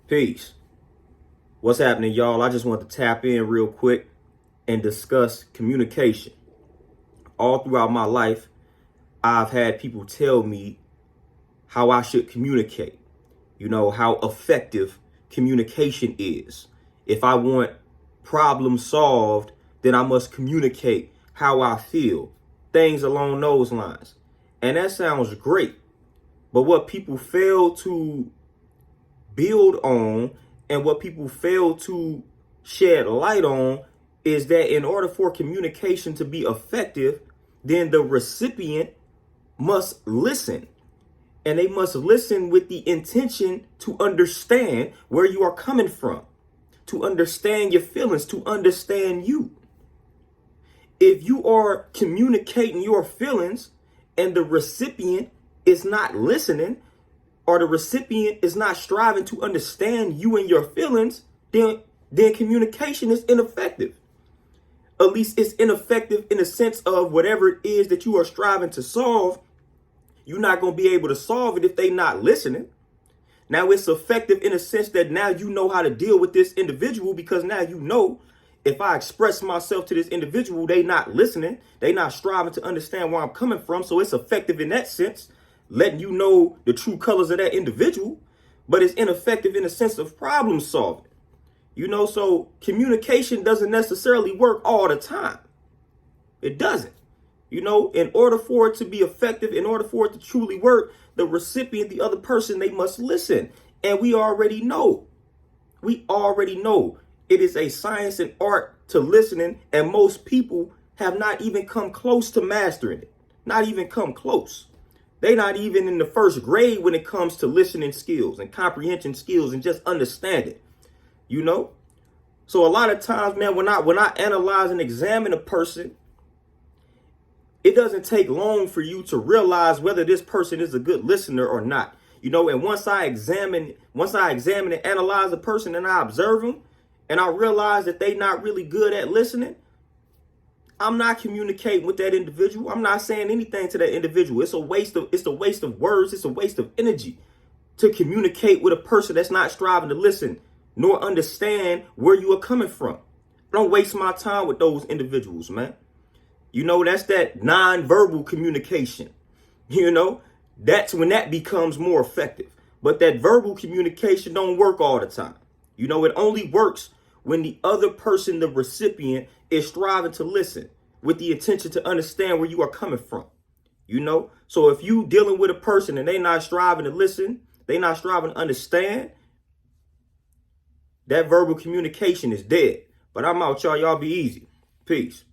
Peace. What's happening, y'all? I just want to tap in real quick and discuss communication. All throughout my life, I've had people tell me how I should communicate, how effective communication is. If I want problems solved, then I must communicate how I feel, things along those lines. And that sounds great. But what people fail to build on and what people fail to shed light on is that in order for communication to be effective, then the recipient must listen. And they must listen with the intention to understand where you are coming from, to understand your feelings, to understand you. If you are communicating your feelings and the recipient is not listening, or the recipient is not striving to understand you and your feelings, then communication is ineffective. At least it's ineffective in the sense of whatever it is that you are striving to solve, you're not going to be able to solve it if they're not listening. Now it's effective in a sense that now you know how to deal with this individual, because now you know if I express myself to this individual, they not listening, they not striving to understand where I'm coming from. So it's effective in that sense, letting you know the true colors of that individual, but it's ineffective in the sense of problem solving. So communication doesn't necessarily work all the time. It doesn't. In order for it to be effective, in order for it to truly work, the recipient, the other person, they must listen. And we already know it is a science and art to listening. And most people have not even come close to mastering it. Not even come close. They're not even in the first grade when it comes to listening skills and comprehension skills and just understanding, So a lot of times, man, when I analyze and examine a person, it doesn't take long for you to realize whether this person is a good listener or not. And once I examine and analyze a person and I observe them and I realize that they're not really good at listening, I'm not communicating with that individual. I'm not saying anything to that individual. It's a waste of words. It's a waste of energy to communicate with a person that's not striving to listen nor understand where you are coming from. I don't waste my time with those individuals, man. That's that nonverbal communication. That's when that becomes more effective. But that verbal communication don't work all the time. It only works when the other person, the recipient, is striving to listen with the intention to understand where you are coming from. So if you dealing with a person and they not striving to listen, they not striving to understand, that verbal communication is dead. But I'm out, y'all. Y'all be easy. Peace.